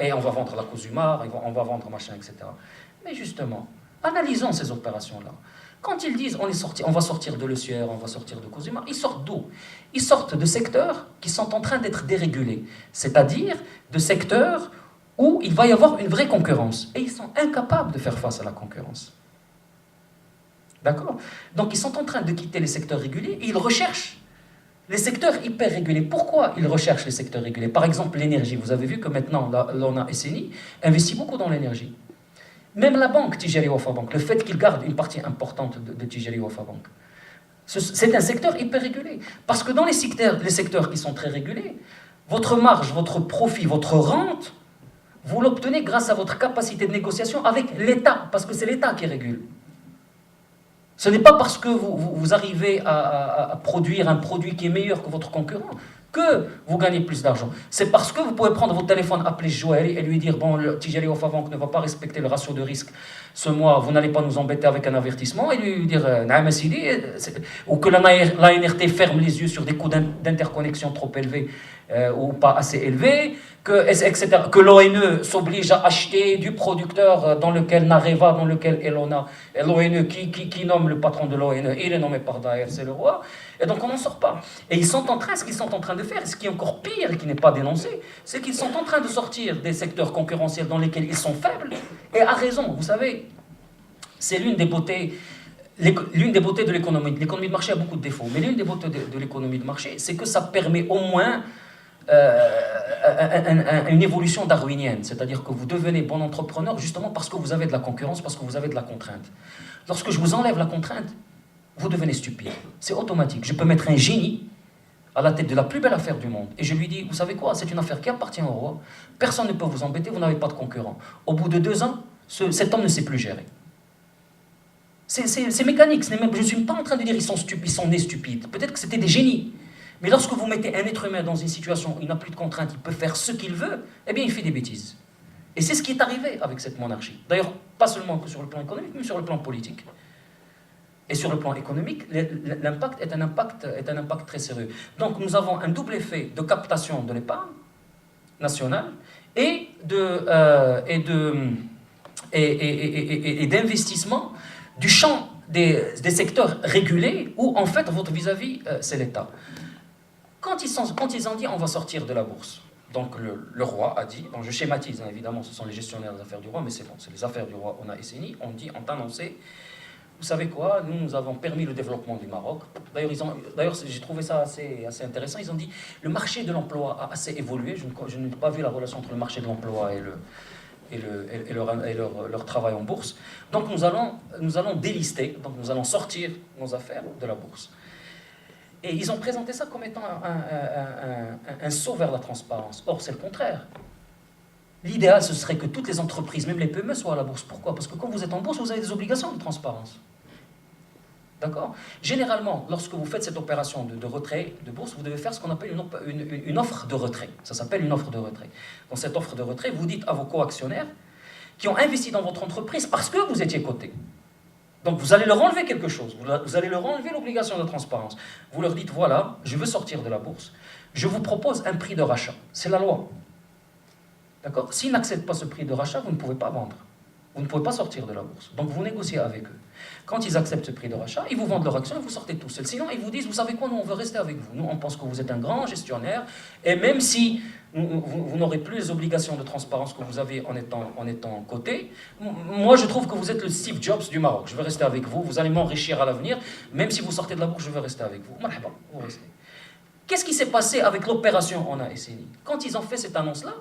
et on va vendre la Cosumar, on va vendre machin, etc. Mais justement, analysons ces opérations-là. Quand ils disent on va sortir de l'ECR, on va sortir de Cosumar, ils sortent d'où? Ils sortent de secteurs qui sont en train d'être dérégulés, c'est-à-dire de secteurs où il va y avoir une vraie concurrence. Et ils sont incapables de faire face à la concurrence. D'accord? Donc ils sont en train de quitter les secteurs régulés et ils recherchent les secteurs hyper régulés. Pourquoi ils recherchent les secteurs régulés? Par exemple, l'énergie. Vous avez vu que maintenant, l'ONA SNI investit beaucoup dans l'énergie. Même la banque, Tijari Wafa Bank, le fait qu'il garde une partie importante de Tijari Wafa Bank, c'est un secteur hyper régulé. Parce que dans les secteurs qui sont très régulés, votre marge, votre profit, votre rente, vous l'obtenez grâce à votre capacité de négociation avec l'État, parce que c'est l'État qui régule. Ce n'est pas parce que vous arrivez à produire un produit qui est meilleur que votre concurrent que vous gagnez plus d'argent. C'est parce que vous pouvez prendre votre téléphone, appeler Joël et lui dire « Bon, le Tijari Wafa Bank ne va pas respecter le ratio de risque ce mois, vous n'allez pas nous embêter avec un avertissement » et lui dire « ou que l'ANRT ferme les yeux sur des coûts d'interconnexion trop élevés ou pas assez élevés, etc. Que l'ONE s'oblige à acheter du producteur dans lequel Nareva, dans lequel Elona, l'ONE qui nomme le patron de l'ONE, il est nommé par Daesh, c'est le roi. Et donc on n'en sort pas. Et ce qu'ils sont en train de faire, ce qui est encore pire et qui n'est pas dénoncé, c'est qu'ils sont en train de sortir des secteurs concurrentiels dans lesquels ils sont faibles, et à raison. Vous savez, c'est l'une des beautés de l'économie. L'économie de marché a beaucoup de défauts, mais l'une des beautés de l'économie de marché, c'est que ça permet au moins une évolution darwinienne, c'est-à-dire que vous devenez bon entrepreneur justement parce que vous avez de la concurrence, parce que vous avez de la contrainte. Lorsque je vous enlève la contrainte, vous devenez stupide. C'est automatique. Je peux mettre un génie à la tête de la plus belle affaire du monde et je lui dis, vous savez quoi, c'est une affaire qui appartient au roi, personne ne peut vous embêter, vous n'avez pas de concurrent. Au bout de 2 ans, cet homme ne sait plus gérer. C'est mécanique, je ne suis pas en train de dire ils sont nés stupides, peut-être que c'était des génies. Mais lorsque vous mettez un être humain dans une situation où il n'a plus de contraintes, il peut faire ce qu'il veut, eh bien il fait des bêtises. Et c'est ce qui est arrivé avec cette monarchie. D'ailleurs, pas seulement que sur le plan économique, mais sur le plan politique. Et sur le plan économique, l'impact est un impact très sérieux. Donc nous avons un double effet de captation de l'épargne nationale et d'investissement du champ des secteurs régulés où en fait votre vis-à-vis c'est l'État. Quand ils ont dit on va sortir de la bourse, donc le roi a dit, donc je schématise hein, évidemment, ce sont les gestionnaires des affaires du roi, mais c'est bon, c'est les affaires du roi, on a SNI, on annoncé, vous savez quoi, nous avons permis le développement du Maroc. D'ailleurs j'ai trouvé ça assez intéressant, ils ont dit le marché de l'emploi a assez évolué, je n'ai pas vu la relation entre le marché de l'emploi et leur travail en bourse. Donc nous allons délister, donc nous allons sortir nos affaires de la bourse. Et ils ont présenté ça comme étant un saut vers la transparence. Or, c'est le contraire. L'idéal, ce serait que toutes les entreprises, même les PME, soient à la bourse. Pourquoi? Parce que quand vous êtes en bourse, vous avez des obligations de transparence. D'accord? Généralement, lorsque vous faites cette opération de retrait de bourse, vous devez faire ce qu'on appelle une offre de retrait. Ça s'appelle une offre de retrait. Dans cette offre de retrait, vous dites à vos co-actionnaires qui ont investi dans votre entreprise parce que vous étiez coté. Donc vous allez leur enlever quelque chose, vous allez leur enlever l'obligation de transparence. Vous leur dites, voilà, je veux sortir de la bourse, je vous propose un prix de rachat. C'est la loi. D'accord? S'ils n'acceptent pas ce prix de rachat, vous ne pouvez pas vendre. Vous ne pouvez pas sortir de la bourse. Donc vous négociez avec eux. Quand ils acceptent ce prix de rachat, ils vous vendent leur action et vous sortez tout seul. Sinon, ils vous disent, vous savez quoi, nous on veut rester avec vous. Nous on pense que vous êtes un grand gestionnaire et même si vous n'aurez plus les obligations de transparence que vous avez en étant coté, moi je trouve que vous êtes le Steve Jobs du Maroc. Je veux rester avec vous, vous allez m'enrichir à l'avenir. Même si vous sortez de la bourse, je veux rester avec vous. Marhaba, vous restez. Qu'est-ce qui s'est passé avec l'opération ONA SNI? Quand ils ont fait cette annonce-là,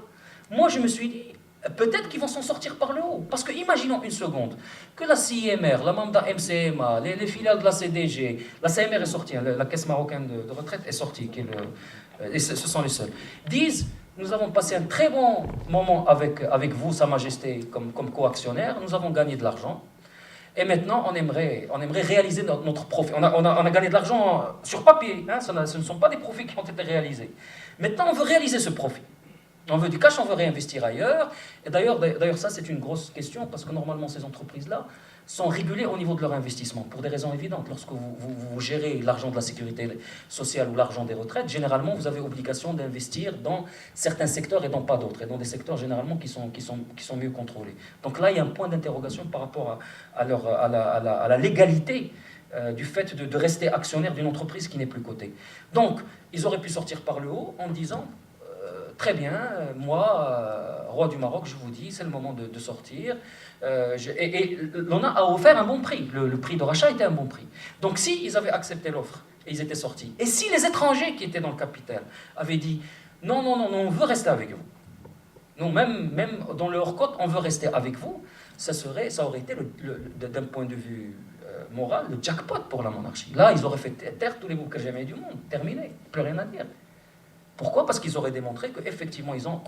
moi je me suis dit, peut-être qu'ils vont s'en sortir par le haut. Parce que imaginons une seconde que la CIMR, la Mamda MCMA, les filiales de la CDG, la CMR est sortie, la Caisse marocaine de retraite est sortie, et ce sont les seuls, disent, nous avons passé un très bon moment avec vous, Sa Majesté, comme co-actionnaire, nous avons gagné de l'argent, et maintenant on aimerait réaliser notre profit. On a gagné de l'argent sur papier, hein, ce ne sont pas des profits qui ont été réalisés. Maintenant on veut réaliser ce profit. On veut du cash, on veut réinvestir ailleurs. Et d'ailleurs, ça c'est une grosse question parce que normalement ces entreprises-là sont régulées au niveau de leur investissement pour des raisons évidentes. Lorsque vous gérez l'argent de la sécurité sociale ou l'argent des retraites, généralement vous avez obligation d'investir dans certains secteurs et dans pas d'autres, et dans des secteurs généralement qui sont mieux contrôlés. Donc là, il y a un point d'interrogation par rapport à la légalité du fait de rester actionnaire d'une entreprise qui n'est plus cotée. Donc, ils auraient pu sortir par le haut en disant très bien, moi, roi du Maroc, je vous dis, c'est le moment de sortir. Et l'ONA a offert un bon prix. Le prix de rachat était un bon prix. Donc, si ils avaient accepté l'offre et ils étaient sortis, et si les étrangers qui étaient dans le capital avaient dit non, non, non, non, on veut rester avec vous. Non, même dans leur cote, on veut rester avec vous, ça aurait été, d'un point de vue moral, le jackpot pour la monarchie. Là, ils auraient fait taire tous les boucs jamais du monde. Terminé. Plus rien à dire. Pourquoi? Parce qu'ils auraient démontré qu'effectivement, ils ont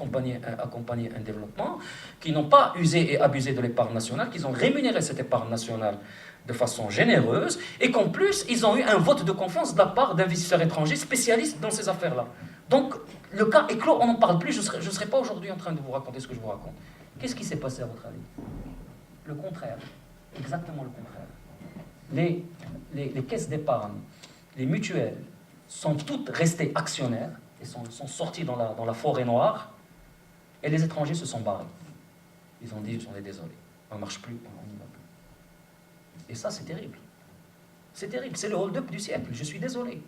accompagné un développement, qu'ils n'ont pas usé et abusé de l'épargne nationale, qu'ils ont rémunéré cette épargne nationale de façon généreuse, et qu'en plus, ils ont eu un vote de confiance de la part d'investisseurs étrangers spécialistes dans ces affaires-là. Donc, le cas est clos, on n'en parle plus, je ne serai pas aujourd'hui en train de vous raconter ce que je vous raconte. Qu'est-ce qui s'est passé à votre avis? Le contraire. Exactement le contraire. Les caisses d'épargne, les mutuelles, sont toutes restées actionnaires, et sont sortis dans la forêt noire, et les étrangers se sont barrés. Ils ont dit, on est désolé, on ne marche plus, on n'y va plus. Et ça, c'est terrible. C'est terrible, c'est le hold-up du siècle, je suis désolé.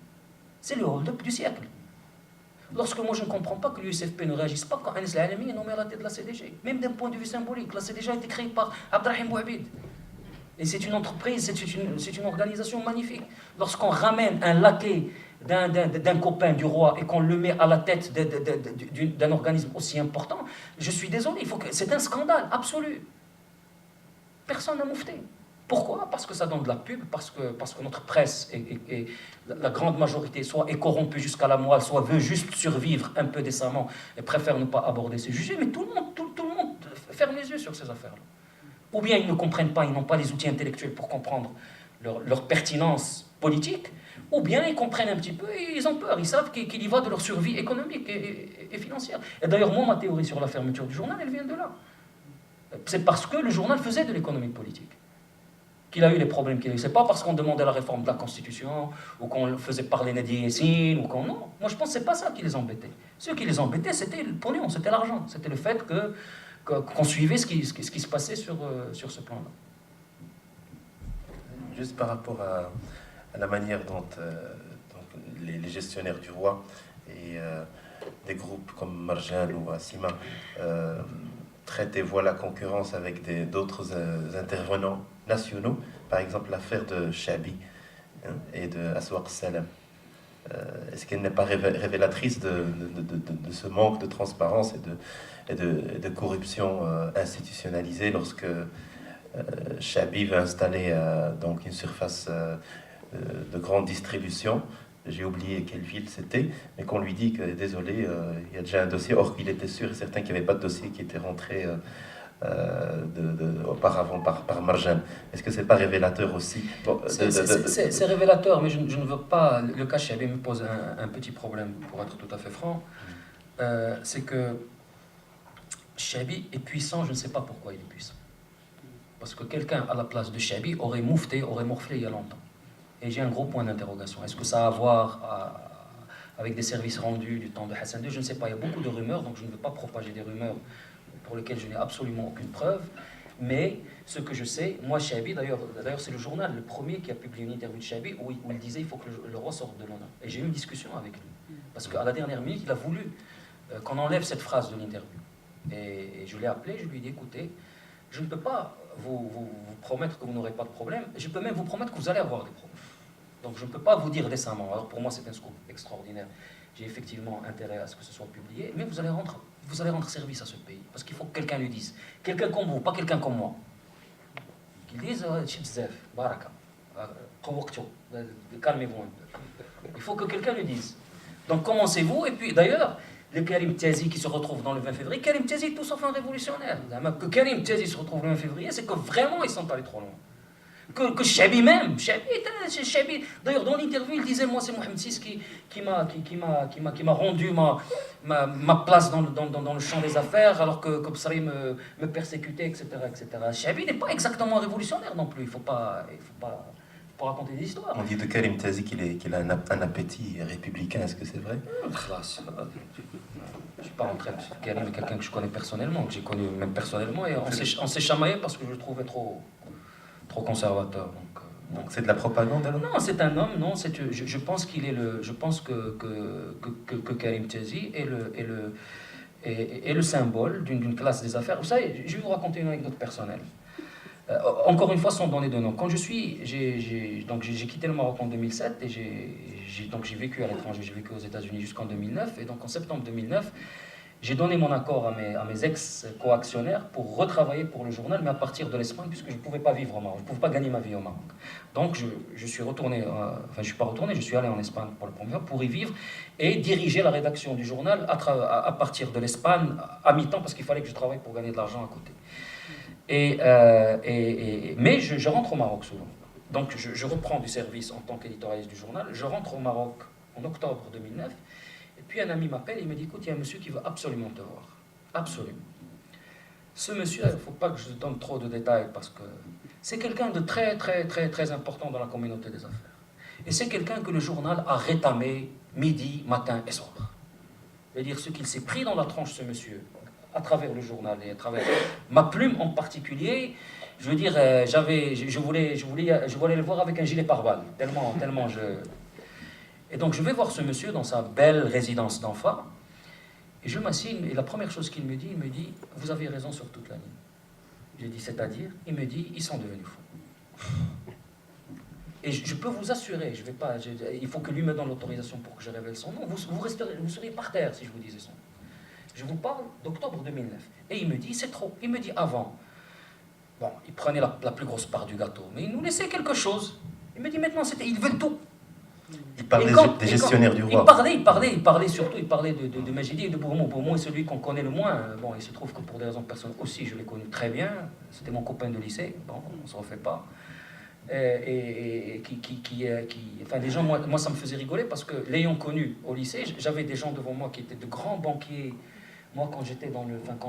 C'est le hold-up du siècle. Lorsque moi je ne comprends pas que l'USFP ne réagisse pas quand Anis Al-Alami est nommé à la tête de la CDG, même d'un point de vue symbolique, la CDG a été créée par Abdrahim Bouhabid. Et c'est une entreprise, c'est une organisation magnifique. Lorsqu'on ramène un laquais d'un copain du roi et qu'on le met à la tête d'un organisme aussi important, je suis désolé, c'est un scandale absolu. Personne n'a moufté. Pourquoi? Parce que ça donne de la pub, parce que notre presse, et la grande majorité, soit est corrompue jusqu'à la moelle, soit veut juste survivre un peu décemment et préfère ne pas aborder ces sujets, mais tout le monde ferme les yeux sur ces affaires-là. Ou bien ils ne comprennent pas, ils n'ont pas les outils intellectuels pour comprendre leur pertinence politique, ou bien ils comprennent un petit peu et ils ont peur, ils savent qu'il y va de leur survie économique et financière. Et d'ailleurs, moi, ma théorie sur la fermeture du journal, elle vient de là. C'est parce que le journal faisait de l'économie politique qu'il a eu les problèmes qu'il a eu. C'est pas parce qu'on demandait la réforme de la Constitution, ou qu'on faisait parler Nadi Yassine, ou qu'on... Non, moi je pense que c'est pas ça qui les embêtait. Ce qui les embêtait, c'était le pognon, c'était l'argent, c'était le fait qu'on suivait ce qui se passait sur ce plan-là. Juste par rapport à la manière dont les gestionnaires du roi et des groupes comme Marjan ou Assima traitent et voient la concurrence avec d'autres intervenants nationaux, par exemple l'affaire de Chabi et de Aswaq Salam. Est-ce qu'elle n'est pas révélatrice de ce manque de transparence et de corruption institutionnalisée lorsque Chabi veut installer donc une surface de grande distribution? J'ai oublié quelle ville c'était, mais qu'on lui dit que désolé, il y a déjà un dossier, or qu'il était sûr et certain qu'il n'y avait pas de dossier qui était rentré auparavant par Marjan. Est-ce que c'est pas révélateur aussi? Bon, c'est révélateur, mais je ne veux pas le cacher. Il me pose un petit problème, pour être tout à fait franc. C'est que Chabi est puissant, je ne sais pas pourquoi il est puissant. Parce que quelqu'un à la place de Chabi aurait moufté, aurait morflé il y a longtemps. Et j'ai un gros point d'interrogation. Est-ce que ça a à voir avec des services rendus du temps de Hassan II? Je ne sais pas, il y a beaucoup de rumeurs, donc je ne veux pas propager des rumeurs pour lesquelles je n'ai absolument aucune preuve. Mais ce que je sais, moi, Chabi, d'ailleurs c'est le journal, le premier qui a publié une interview de Chabi où il disait il faut que le roi sorte de l'honneur. Et j'ai eu une discussion avec lui. Parce qu'à la dernière minute, il a voulu qu'on enlève cette phrase de l'interview. Et je l'ai appelé, je lui ai dit écoutez, je ne peux pas vous promettre que vous n'aurez pas de problème, je peux même vous promettre que vous allez avoir des problèmes. Donc je ne peux pas vous dire décemment. Alors pour moi c'est un scoop extraordinaire. J'ai effectivement intérêt à ce que ce soit publié, mais vous allez rendre service à ce pays. Parce qu'il faut que quelqu'un lui dise. Quelqu'un comme vous, pas quelqu'un comme moi. Qu'il dise Baraka, calmez-vous un peu. Il faut que quelqu'un lui dise. Donc commencez-vous, et puis d'ailleurs, le Karim Tiazi qui se retrouve dans le 20 février, Karim Tiazi tout sauf un révolutionnaire. Que Karim Tiazi se retrouve le 20 février, c'est que vraiment ils sont allés trop loin. que Chabi même. Chabi. D'ailleurs, dans l'interview, il disait, moi, c'est Mohamed VI qui m'a rendu ma place dans le champ des affaires, alors que Bsari me persécutait, etc. Chabi n'est pas exactement révolutionnaire non plus. Il faut pas raconter des histoires. On dit de Karim Tazi qu'il a un appétit républicain, est-ce que c'est vrai? Je ne suis pas rentré. Karim est quelqu'un que je connais personnellement, que j'ai connu même personnellement, et on s'est chamaillé parce que je le trouvais trop conservateur. Donc c'est de la propagande alors? Non, c'est un homme, non. Je pense qu'il est le. Je pense que Karim Tazi est le symbole d'une classe des affaires. Vous savez, je vais vous raconter une anecdote personnelle. Encore une fois, sans donner de nom. Quand j'ai quitté le Maroc en 2007 et j'ai vécu à l'étranger, j'ai vécu aux États-Unis jusqu'en 2009. Et donc en septembre 2009, j'ai donné mon accord à mes ex-coactionnaires pour retravailler pour le journal, mais à partir de l'Espagne, puisque je ne pouvais pas vivre au Maroc, je ne pouvais pas gagner ma vie au Maroc. Donc je suis retourné, je ne suis pas retourné, je suis allé en Espagne pour le premier fois, pour y vivre et diriger la rédaction du journal à partir de l'Espagne à mi-temps, parce qu'il fallait que je travaille pour gagner de l'argent à côté. Mais je rentre au Maroc souvent. Donc je reprends du service en tant qu'éditorialiste du journal. Je rentre au Maroc en octobre 2009. Et puis un ami m'appelle et il me dit, écoute, il y a un monsieur qui veut absolument te voir. Absolument. Ce monsieur, il ne faut pas que je te donne trop de détails parce que c'est quelqu'un de très important dans la communauté des affaires. Et c'est quelqu'un que le journal a rétamé midi, matin et soir. C'est-à-dire ce qu'il s'est pris dans la tronche, ce monsieur, à travers le journal et à travers ma plume en particulier. Je veux dire, je voulais le voir avec un gilet pare-balles, tellement je... Et donc je vais voir ce monsieur dans sa belle résidence d'Anfa, et je m'assieds, et la première chose qu'il me dit, vous avez raison sur toute la ligne. J'ai dit, c'est-à-dire? Il me dit, ils sont devenus fous. Et je peux vous assurer, il faut que lui me donne l'autorisation pour que je révèle son nom, vous seriez par terre si je vous disais son nom. Je vous parle d'octobre 2009. Et il me dit, c'est trop. Il me dit, avant, bon, il prenait la plus grosse part du gâteau, mais il nous laissait quelque chose. Il me dit, maintenant, ils veulent tout. Il parlait des gestionnaire du roi. Il parlait surtout de Majidi et de Bourmont. Bourmont est celui qu'on connaît le moins. Bon, il se trouve que pour des raisons personnelles aussi, je l'ai connu très bien. C'était mon copain de lycée. Bon, on ne se refait pas. Enfin, les gens, moi, ça me faisait rigoler parce que l'ayant connu au lycée, j'avais des gens devant moi qui étaient de grands banquiers. Moi, quand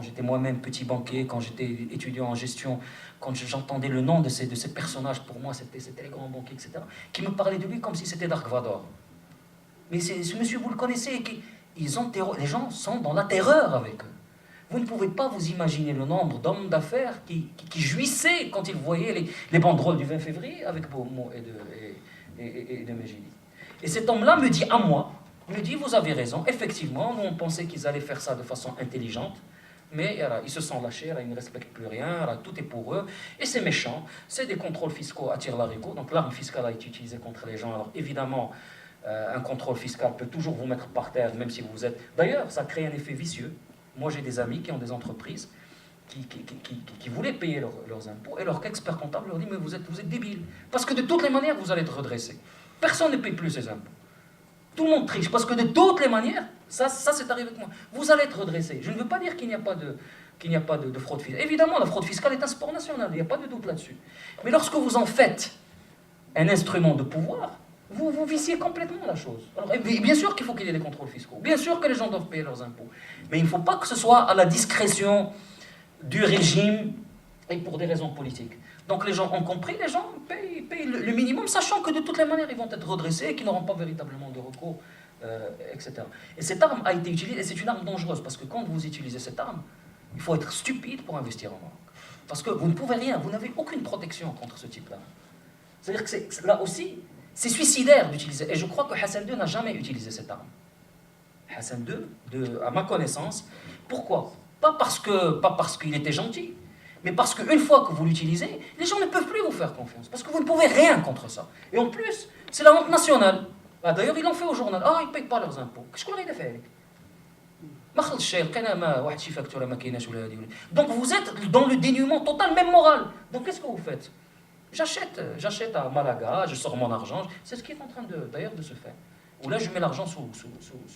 j'étais moi-même petit banquier, quand j'étais étudiant en gestion, quand j'entendais le nom de ces personnages, pour moi, c'était les grands banquiers, etc., qui me parlaient de lui comme si c'était Dark Vador. Mais ce monsieur, vous le connaissez, les gens sont dans la terreur avec eux. Vous ne pouvez pas vous imaginer le nombre d'hommes d'affaires qui jouissaient quand ils voyaient les banderoles du 20 février avec Bourmont et de Majidi. Et cet homme-là me dit à moi, il me dit, vous avez raison, effectivement, nous on pensait qu'ils allaient faire ça de façon intelligente, mais ils se sont lâchés, ils ne respectent plus rien, tout est pour eux, et c'est méchant, c'est des contrôles fiscaux à tire-larigot, donc l'arme fiscale a été utilisée contre les gens, alors évidemment, un contrôle fiscal peut toujours vous mettre par terre, même si vous êtes... D'ailleurs, ça crée un effet vicieux. Moi j'ai des amis qui ont des entreprises qui voulaient payer leurs impôts, et leur expert comptable leur dit, mais vous êtes débiles, parce que de toutes les manières, vous allez être redressés. Personne ne paye plus ses impôts. Tout le monde triche, parce que de toutes les manières, ça c'est arrivé avec moi, vous allez être redressé. Je ne veux pas dire qu'il n'y a pas de fraude fiscale. Évidemment, la fraude fiscale est un sport national, il n'y a pas de doute là-dessus. Mais lorsque vous en faites un instrument de pouvoir, vous viciez complètement la chose. Alors, bien sûr qu'il faut qu'il y ait des contrôles fiscaux, bien sûr que les gens doivent payer leurs impôts, mais il ne faut pas que ce soit à la discrétion du régime et pour des raisons politiques. Donc les gens ont compris, les gens payent le minimum, sachant que de toutes les manières, ils vont être redressés et qu'ils n'auront pas véritablement de recours, etc. Et cette arme a été utilisée, et c'est une arme dangereuse, parce que quand vous utilisez cette arme, il faut être stupide pour investir en Maroc. Parce que vous ne pouvez rien, vous n'avez aucune protection contre ce type d'arme. C'est-à-dire que là aussi, c'est suicidaire d'utiliser. Et je crois que Hassan II n'a jamais utilisé cette arme. Hassan II, à ma connaissance, pourquoi? Pas parce qu'il était gentil, mais parce qu'une fois que vous l'utilisez, les gens ne peuvent plus vous faire confiance. Parce que vous ne pouvez rien contre ça. Et en plus, c'est la honte nationale. D'ailleurs, ils l'ont fait au journal. Ils ne payent pas leurs impôts. Qu'est-ce qu'on a fait? Donc vous êtes dans le dénuement total, même moral. Donc qu'est-ce que vous faites? J'achète à Malaga, je sors mon argent. C'est ce qui est en train d'ailleurs de se faire. Où là, je mets l'argent sous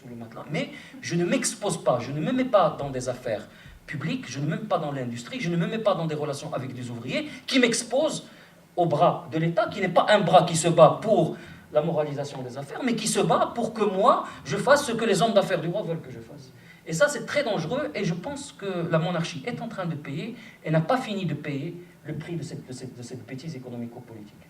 le matelas. Mais je ne m'expose pas, je ne me mets pas dans des affaires public, je ne me mets pas dans l'industrie, je ne me mets pas dans des relations avec des ouvriers qui m'exposent au bras de l'État, qui n'est pas un bras qui se bat pour la moralisation des affaires, mais qui se bat pour que moi, je fasse ce que les hommes d'affaires du roi veulent que je fasse. Et ça, c'est très dangereux, et je pense que la monarchie est en train de payer, et n'a pas fini de payer le prix de cette bêtise économico-politique.